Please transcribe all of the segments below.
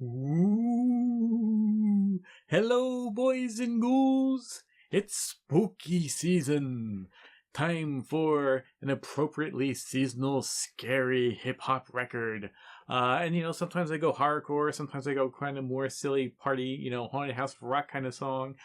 Ooh, hello, boys and ghouls. It's spooky season. Time for an appropriately seasonal, scary hip-hop record. Sometimes I go hardcore, sometimes I go kind of more silly party, haunted house rock kind of song.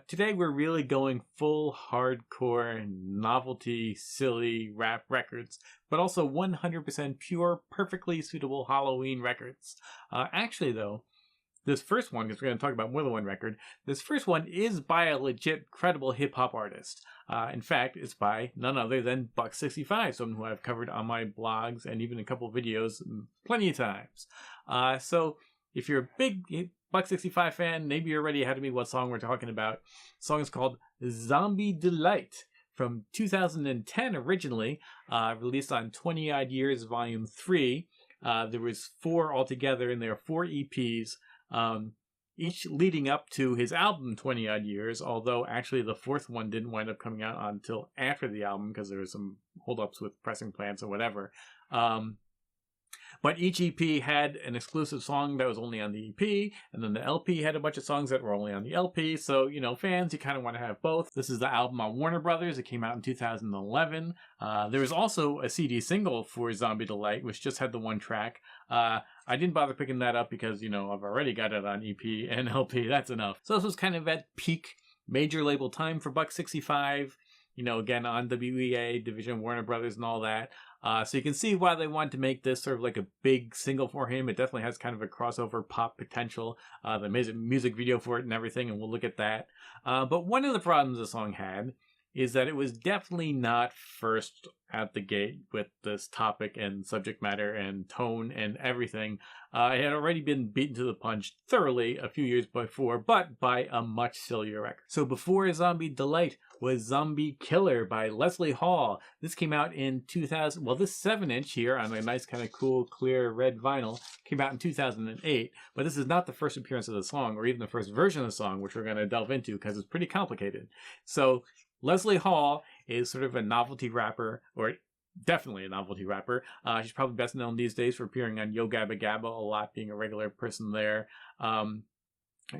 Today we're really going full hardcore, novelty, silly rap records, but also 100% pure, perfectly suitable Halloween records. Actually, though, this first one, because we're going to talk about more than one record, this first one is by a legit, credible hip-hop artist. In fact, it's by none other than Buck65, someone who I've covered on my blogs and even a couple of videos plenty of times. So if you're a big Buck65 fan, maybe you're already ahead of me what song we're talking about. The song is called Zombie Delight, from 2010 originally, released on 20 Odd Years Volume 3. There was 4 altogether, and there are 4 EPs. Each leading up to his album 20 Odd Years, although actually the 4th one didn't wind up coming out until after the album because there was some holdups with pressing plants or whatever. But each EP had an exclusive song that was only on the EP, and then the LP had a bunch of songs that were only on the LP. So, fans, you kind of want to have both. This is the album on Warner Brothers. It came out in 2011. There was also a CD single for Zombie Delight, which just had the one track. I didn't bother picking that up because, I've already got it on EP and LP. That's enough. So this was kind of at peak major label time for Buck65. Again, on WEA, Division of Warner Brothers and all that. So you can see why they wanted to make this sort of like a big single for him. It definitely has kind of a crossover pop potential. They made a music video for it and everything, and we'll look at that. But one of the problems the song had is that it was definitely not first at the gate with this topic and subject matter and tone and everything. It had already been beaten to the punch thoroughly a few years before, but by a much sillier record. So before Zombie Delight was Zombie Killer by Leslie Hall. This came out in 2000. Well, this 7-inch here on a nice kind of cool, clear red vinyl came out in 2008. But this is not the first appearance of the song or even the first version of the song, which we're going to delve into because it's pretty complicated. So Leslie Hall is sort of a novelty rapper, or definitely a novelty rapper. She's probably best known these days for appearing on Yo Gabba Gabba a lot, being a regular person there.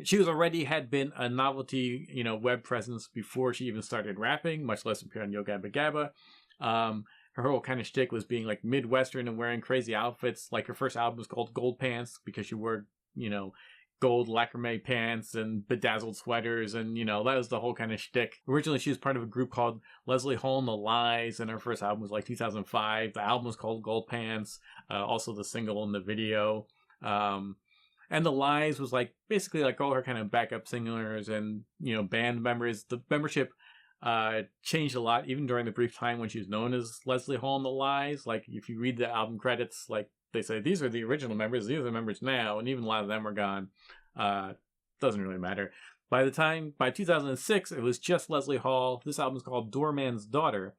She had been a novelty, web presence before she even started rapping, much less appear on Yo Gabba Gabba. Her whole kind of shtick was being like Midwestern and wearing crazy outfits. Like her first album was called Gold Pants because she wore, gold lacrame pants and bedazzled sweaters, and that was the whole kind of shtick. Originally she was part of a group called Leslie Hall and the Lies, and her first album was like 2005. The album was called Gold Pants, also the single and the video. And the Lies was like basically like all her kind of backup singers and band members. The membership changed a lot even during the brief time when she was known as Leslie Hall and the Lies. Like if you read the album credits, like they say these are the original members, these are the members now, and even a lot of them are gone. Doesn't really matter. By 2006, it was just Leslie Hall. This album is called Doorman's Daughter,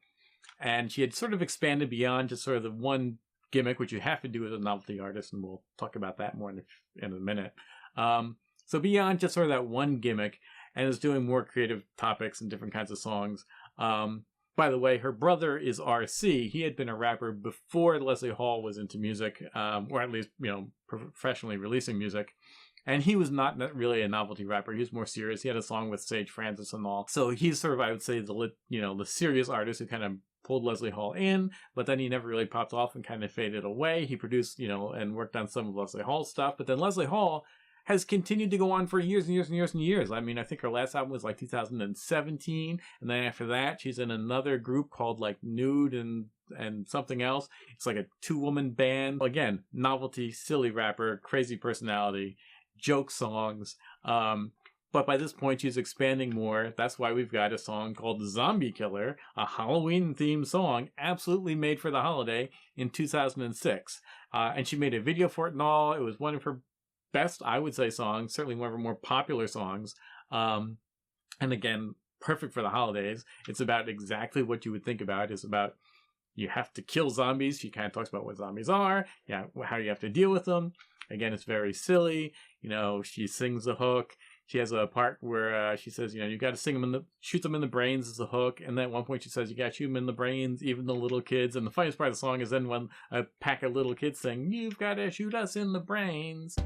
and she had sort of expanded beyond just sort of the one gimmick, which you have to do as a novelty artist, and we'll talk about that more in a minute. So beyond just sort of that one gimmick, and is doing more creative topics and different kinds of songs. By the way, her brother is RC. He had been a rapper before Leslie Hall was into music, or at least, professionally releasing music. And he was not really a novelty rapper. He was more serious. He had a song with Sage Francis and all. So he's sort of, I would say, the serious artist who kind of pulled Leslie Hall in, but then he never really popped off and kind of faded away. He produced, and worked on some of Leslie Hall's stuff. But then Leslie Hall has continued to go on for years and years and years and years. I mean, I think her last album was like 2017, and then after that, she's in another group called like Nude and something else. It's like a 2-woman band. Again, novelty, silly rapper, crazy personality, joke songs. But by this point, she's expanding more. That's why we've got a song called Zombie Killer, a Halloween-themed song, absolutely made for the holiday in 2006. And she made a video for it and all. It was one of her best, I would say, songs, certainly one of her more popular songs. And again, perfect for the holidays. It's about exactly what you would think about. It's about you have to kill zombies. She kind of talks about what zombies are, how you have to deal with them. Again, it's very silly. She sings the hook. She has a part where she says, you got to sing them shoot them in the brains as a hook. And then at one point she says, you got to shoot them in the brains, even the little kids. And the funniest part of the song is then when a pack of little kids sing, you've got to shoot us in the brains.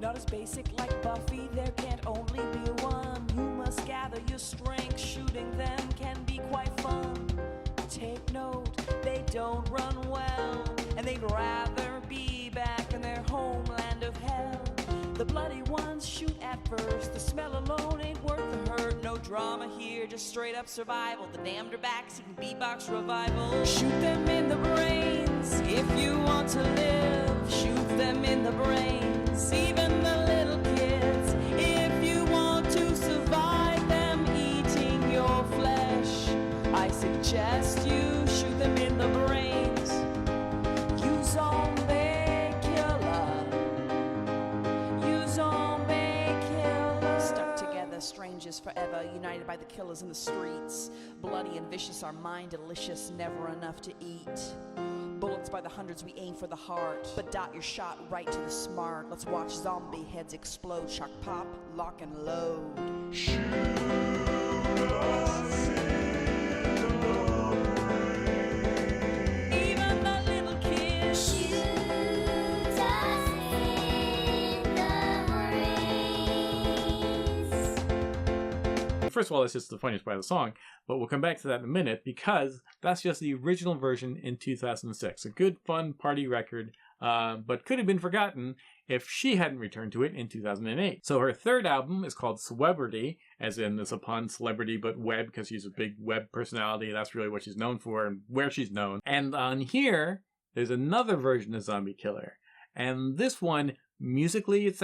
Not as basic like Buffy, there can't only be one. You must gather your strength, shooting them can be quite fun. Take note, they don't run well, and they'd rather be back in their homeland of hell. The bloody ones shoot at first, the smell alone ain't worth the hurt. No drama here, just straight up survival. The damned are back, seeking beatbox revival. Shoot them in the brains, if you want to live. Shoot them in the brains, even the little kids. If you want to survive them eating your flesh, I suggest you shoot them in the brains. You zombie killer. You zombie killer. Stuck together, strangers forever, united by the killers in the streets. Bloody and vicious, our mind delicious, never enough to eat. Bullets by the hundreds, we aim for the heart, but dot your shot right to the smart. Let's watch zombie heads explode. Shock pop, lock and load. Shoot us in the brain. Even the little kids. Shoot us in the brains. First of all, that's just the funniest part of the song, but we'll come back to that in a minute because that's just the original version in 2006. A good, fun party record, but could have been forgotten if she hadn't returned to it in 2008. So her third album is called Celebrity, as in it's a pun, celebrity, but web, because she's a big web personality. That's really what she's known for and where she's known. And on here, there's another version of Zombie Killer. And this one, musically, it's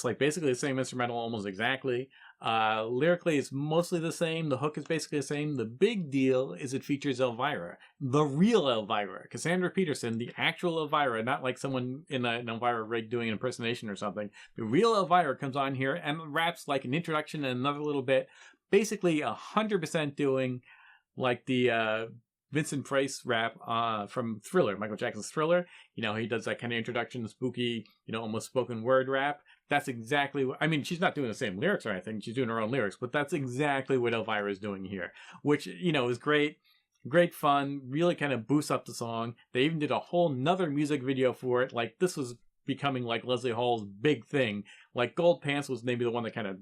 like basically the same instrumental almost exactly. Lyrically, it's mostly the same. The hook is basically the same. The big deal is it features Elvira, the real Elvira, Cassandra Peterson, the actual Elvira, not like someone in an Elvira rig doing an impersonation or something. The real Elvira comes on here and raps like an introduction and another little bit, basically 100% doing like the Vincent Price rap from Thriller, Michael Jackson's Thriller. You know, he does that kind of introduction, spooky, almost spoken word rap. That's exactly what, I mean, she's not doing the same lyrics or anything. She's doing her own lyrics, but that's exactly what Elvira is doing here, which, is great. Great fun, really kind of boosts up the song. They even did a whole nother music video for it. Like, this was becoming like Leslie Hall's big thing. Like, Gold Pants was maybe the one that kind of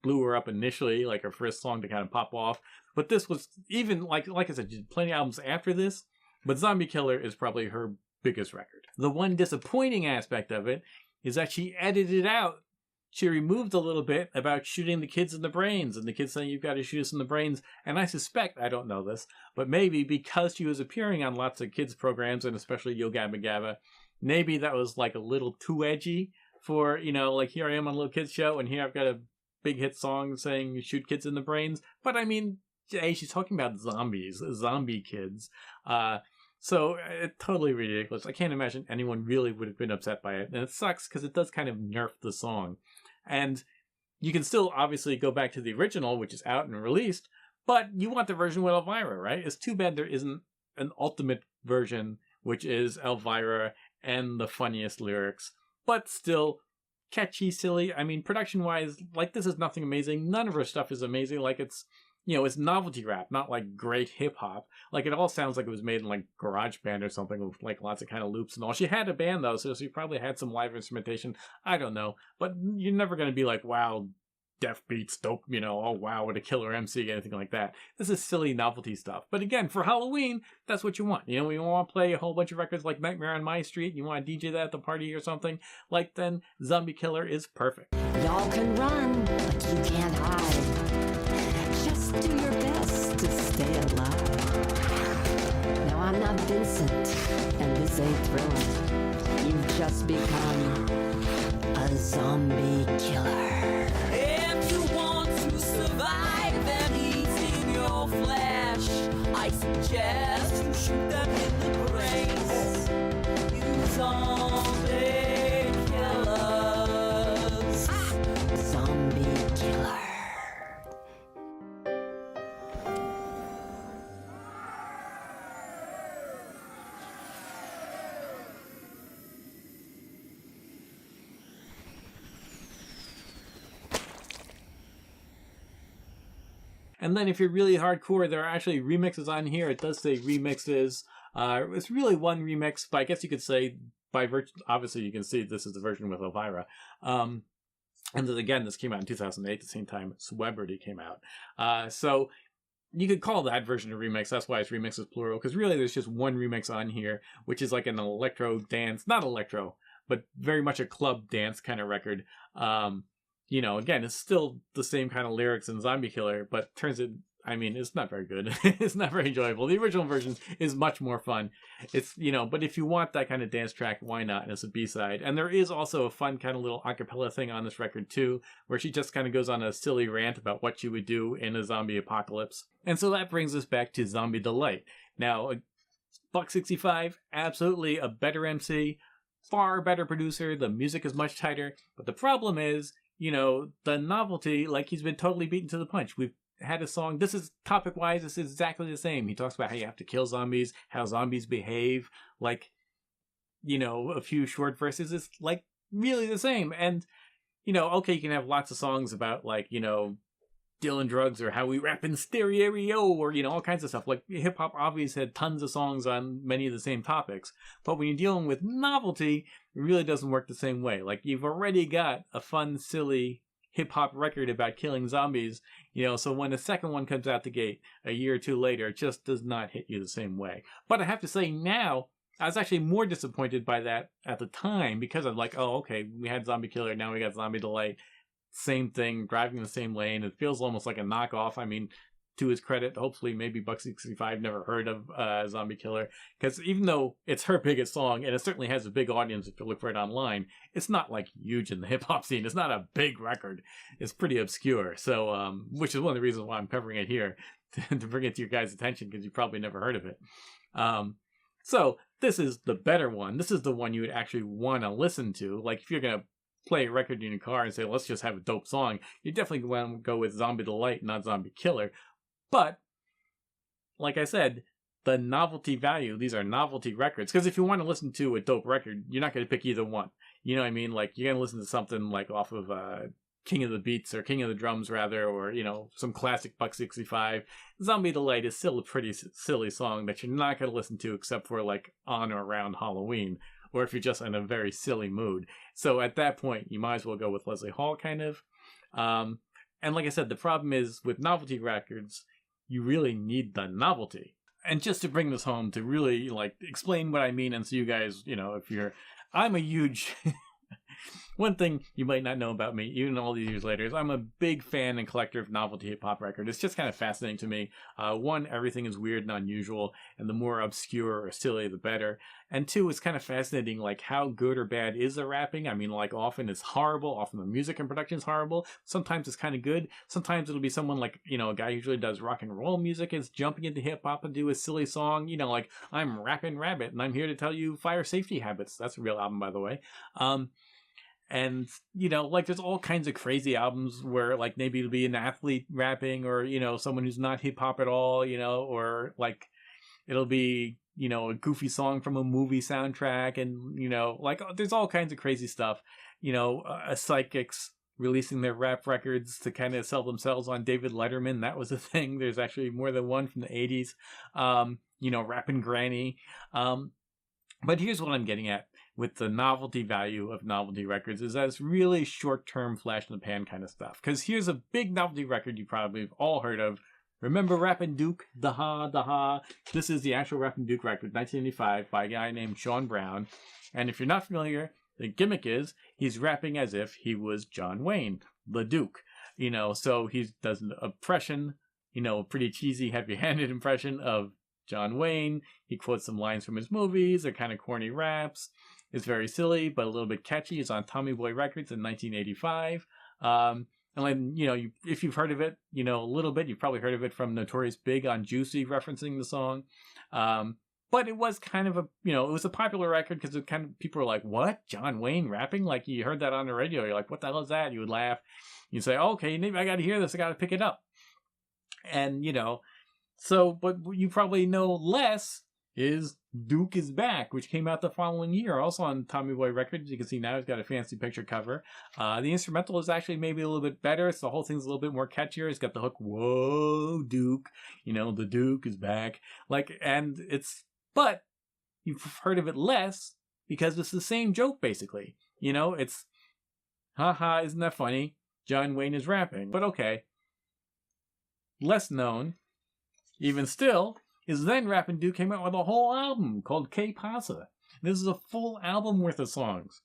blew her up initially, like her first song to kind of pop off. But this was even, like I said, she did plenty of albums after this, but Zombie Killer is probably her biggest record. The one disappointing aspect of it is that she edited out. She removed a little bit about shooting the kids in the brains and the kids saying you've got to shoot us in the brains. And I suspect, I don't know this, but maybe because she was appearing on lots of kids programs and especially Yo Gabba Gabba, maybe that was like a little too edgy for, like here I am on a little kids show and here I've got a big hit song saying shoot kids in the brains. But I mean, hey, she's talking about zombies, zombie kids. So it's totally ridiculous. I can't imagine anyone really would have been upset by it. And it sucks because it does kind of nerf the song. And you can still obviously go back to the original, which is out and released, but you want the version with Elvira, right? It's too bad there isn't an ultimate version, which is Elvira and the funniest lyrics, but still catchy, silly. I mean, production-wise, like, this is nothing amazing. None of her stuff is amazing. Like, it's novelty rap, not like great hip hop. Like, it all sounds like it was made in like GarageBand or something with like lots of kind of loops and all. She had a band though, so she probably had some live instrumentation. I don't know, but you're never going to be like, wow, deaf beats, dope, oh wow, what a killer MC, anything like that. This is silly novelty stuff. But again, for Halloween, that's what you want. You want to play a whole bunch of records like Nightmare on My Street, you want to DJ that at the party or something, like then Zombie Killer is perfect. Y'all can run, but you can't hide. Just do your best to stay alive. Now I'm not Vincent, and this ain't Thriller. You've just become a zombie killer. If you want to survive them eating your flesh, I suggest you shoot them in the brains. You zombie killers. Zombie killer. And then if you're really hardcore, there are actually remixes on here. It does say remixes. It's really one remix, but I guess you could say by virtue, obviously you can see this is the version with Elvira. And then again, this came out in 2008, the same time Celebrity came out. So you could call that version a remix. That's why it's remixes plural, because really there's just one remix on here, which is like an electro dance, not electro, but very much a club dance kind of record. Again, it's still the same kind of lyrics in Zombie Killer, but it's not very good. It's not very enjoyable. The original version is much more fun. It's, but if you want that kind of dance track, why not? And it's a B-side. And there is also a fun kind of little acapella thing on this record too, where she just kind of goes on a silly rant about what she would do in a zombie apocalypse. And so that brings us back to Zombie Delight. Now, Buck65, absolutely a better MC, far better producer. The music is much tighter. But the problem is, the novelty, like, he's been totally beaten to the punch. We've had a song, this is topic-wise, this is exactly the same. He talks about how you have to kill zombies, how zombies behave, like, a few short verses. It's, like, really the same. And, okay, you can have lots of songs about, like, dealing drugs or how we rap in stereo or, all kinds of stuff. Like, hip-hop obviously had tons of songs on many of the same topics. But when you're dealing with novelty, it really doesn't work the same way. Like, you've already got a fun, silly hip-hop record about killing zombies, so when the second one comes out the gate a year or two later, it just does not hit you the same way. But I have to say now, I was actually more disappointed by that at the time, because I'm like, oh, okay, we had Zombie Killer, now we got Zombie Delight. Same thing, driving in the same lane. It feels almost like a knockoff. I mean, to his credit, hopefully maybe Buck65 never heard of Zombie Killer, because even though it's her biggest song, and it certainly has a big audience if you look for it online, it's not like huge in the hip-hop scene. It's not a big record. It's pretty obscure, so which is one of the reasons why I'm covering it here, to bring it to your guys' attention, because you probably never heard of it. So this is the better one. This is the one you would actually want to listen to. Like, if you're going to play a record in your car and say, let's just have a dope song, you definitely want to go with Zombie Delight, not Zombie Killer. But, like I said, the novelty value, these are novelty records. Because if you want to listen to a dope record, you're not going to pick either one. You know what I mean? Like, you're going to listen to something like off of King of the Beats, or King of the Drums, rather, or, some classic Buck65. Zombie Delight is still a pretty silly song that you're not going to listen to except for, like, on or around Halloween, or if you're just in a very silly mood. So at that point, you might as well go with Leslie Hall, kind of. And like I said, the problem is with novelty records, you really need the novelty. And just to bring this home, to really, like, explain what I mean, and so you guys, I'm a huge... One thing you might not know about me, even all these years later, is I'm a big fan and collector of novelty hip-hop records. It's just kind of fascinating to me. One, everything is weird and unusual, and the more obscure or silly, the better. And two, it's kind of fascinating, like, how good or bad is the rapping? I mean, like, often it's horrible. Often the music and production is horrible. Sometimes it's kind of good. Sometimes it'll be someone like, a guy who usually does rock and roll music is jumping into hip-hop and do a silly song. Like, I'm Rappin' Rabbit, and I'm here to tell you fire safety habits. That's a real album, by the way. And, like, there's all kinds of crazy albums where, like, maybe it'll be an athlete rapping, or, someone who's not hip-hop at all, or, like, it'll be, a goofy song from a movie soundtrack, and, like, there's all kinds of crazy stuff. Psychics releasing their rap records to kind of sell themselves on David Letterman. That was a thing. There's actually more than one from the 80s. Rappin' Granny. But here's what I'm getting at with the novelty value of novelty records, is that it's really short-term flash-in-the-pan kind of stuff. Because here's a big novelty record you probably have all heard of. Remember Rappin Duke? Da-ha. This is the actual Rappin Duke record, 1985, by a guy named Sean Brown. And if you're not familiar, the gimmick is he's rapping as if he was John Wayne, the Duke. So he does an impression, a pretty cheesy, heavy-handed impression of John Wayne. He quotes some lines from his movies. They're kind of corny raps. It's very silly, but a little bit catchy. It's on Tommy Boy Records in 1985. And then, if you've heard of it, a little bit, you've probably heard of it from Notorious Big on Juicy referencing the song. But it was kind of it was a popular record because it kind of, people were like, what? John Wayne rapping? Like, you heard that on the radio. You're like, what the hell is that? You would laugh. You'd say, okay, maybe I got to hear this. I got to pick it up. And, so, but you probably know less is Duke is Back, which came out the following year, also on Tommy Boy Records. You can see now he's got a fancy picture cover. The instrumental is actually maybe a little bit better, so the whole thing's a little bit more catchier. It's got the hook, whoa, Duke, the Duke is back. But you've heard of it less because it's the same joke, basically. You know, it's, haha, isn't that funny? John Wayne is rapping. But okay. Less known, even still, is then Rappin Duke came out with a whole album called Que Pasa. This is a full album worth of songs.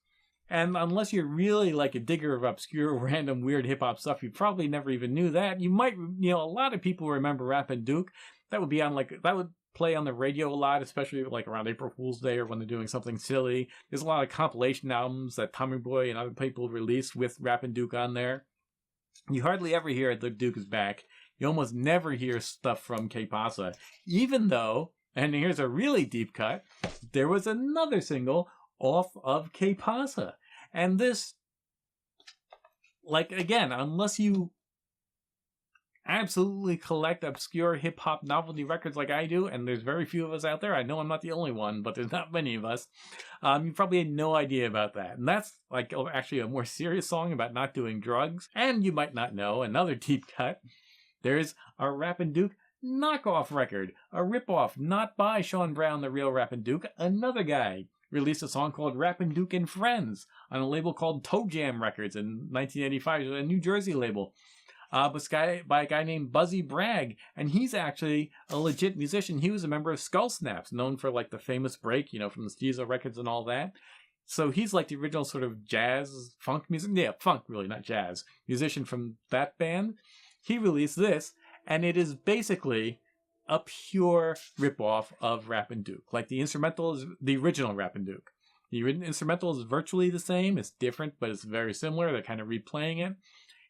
And unless you're really like a digger of obscure, random, weird hip-hop stuff, you probably never even knew that. You might, you know, a lot of people remember Rappin Duke. That would be on that would play on the radio a lot, especially like around April Fool's Day or when they're doing something silly. There's a lot of compilation albums that Tommy Boy and other people released with Rappin Duke on there. You hardly ever hear The Duke is Back. You almost never hear stuff from Que Pasa, even though, and here's a really deep cut, there was another single off of Que Pasa. And this, like, again, unless you absolutely collect obscure hip-hop novelty records like I do, and there's very few of us out there, I know I'm not the only one, but there's not many of us, you probably had no idea about that. And that's, like, actually a more serious song about not doing drugs. And you might not know, another deep cut, there's a Rappin Duke knockoff record, a ripoff, not by Sean Brown, the real Rappin Duke, another guy released a song called Rappin Duke and Friends on a label called Toe Jam Records in 1985, a New Jersey label, by a guy named Buzzy Bragg, and he's actually a legit musician. He was a member of Skull Snaps, known for like the famous break, you know, from the Steezo records and all that. So he's like the original sort of jazz, funk music, yeah, funk really, not jazz, musician from that band. He released this, and it is basically a pure ripoff of Rappin Duke. Like the instrumental is the original Rappin Duke. The instrumental is virtually the same. It's different, but it's very similar. They're kind of replaying it.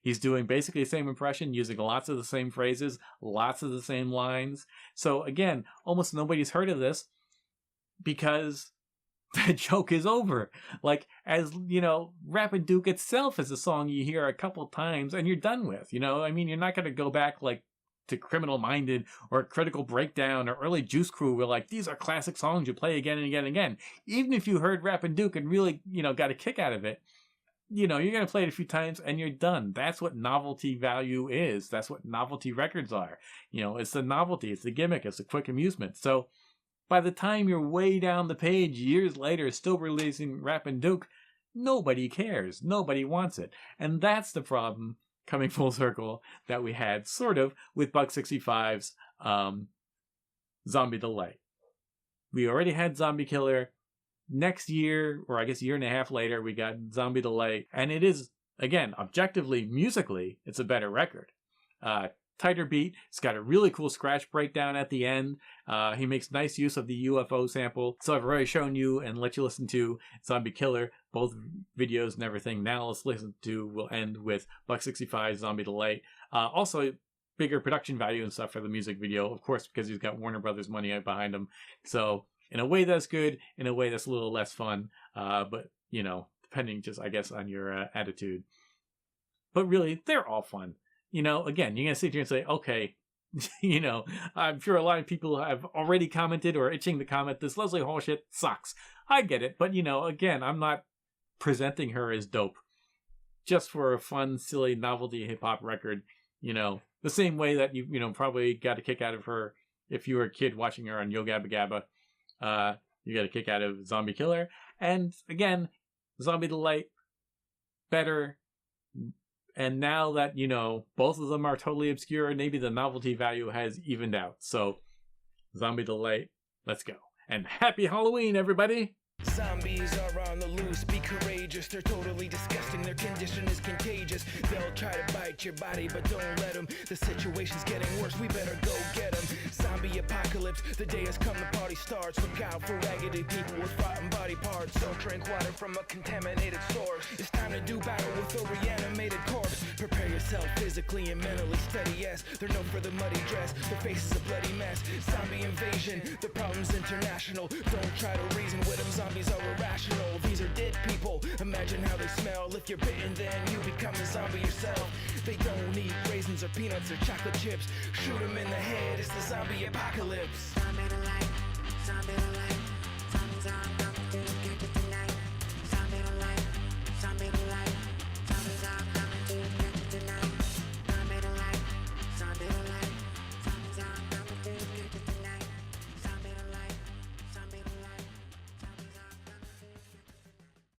He's doing basically the same impression, using lots of the same phrases, lots of the same lines. So again, almost nobody's heard of this because the joke is over. Like, as you know, Rappin Duke itself is a song you hear a couple times and you're done with. You know, I mean, you're not going to go back like to Criminal Minded or Critical Breakdown or early Juice Crew where like, these are classic songs you play again and again and again. Even if you heard Rappin Duke and really, you know, got a kick out of it, you know, you're going to play it a few times and you're done. That's what novelty value is. That's what novelty records are. You know, it's the novelty, it's the gimmick, it's the quick amusement. So by the time you're way down the page, years later, still releasing Rappin Duke, nobody cares. Nobody wants it. And that's the problem, coming full circle, that we had sort of with Buck 65's Zombie Delight. We already had Zombie Killer. Next year, or I guess a year and a half later, we got Zombie Delight. And it is, again, objectively, musically, it's a better record. Tighter beat. It's got a really cool scratch breakdown at the end. He makes nice use of the UFO sample. So I've already shown you and let you listen to Zombie Killer, both videos and everything. Now let's listen to, we'll end with Buck 65's Zombie Delight. Also, bigger production value and stuff for the music video, of course, because he's got Warner Brothers money behind him. So in a way that's good, in a way that's a little less fun, but, you know, depending just, I guess, on your attitude. But really, they're all fun. You know, again, you're going to sit here and say, okay, you know, I'm sure a lot of people have already commented or itching to comment, this Leslie Hall shit sucks. I get it, but, you know, again, I'm not presenting her as dope. Just for a fun, silly, novelty hip-hop record, you know, the same way that you know, probably got a kick out of her if you were a kid watching her on Yo Gabba Gabba. You got a kick out of Zombie Killer. And again, Zombie Delight, better. And now that, you know, both of them are totally obscure, maybe the novelty value has evened out. So, Zombie Delight, let's go. And happy Halloween, everybody! Zombies are on the loose, be courageous. They're totally disgusting, their condition is contagious. They'll try to bite your body, but don't let them. The situation's getting worse, we better go get them. Zombie apocalypse, the day has come, the party starts. Look out for raggedy people with rotten body parts. Don't drink water from a contaminated source. It's time to do battle with a reanimated corpse. Prepare yourself physically and mentally steady, yes. They're known for the muddy dress, their face is a bloody mess. Zombie invasion, the problem's international. Don't try to reason with them, zombies are irrational. These are dead people, imagine how they smell. If you're bitten, then you become a zombie yourself. They don't need raisins or peanuts or chocolate chips. Shoot them in the head, it's the zombie apocalypse. Zombie delight, zombie delight.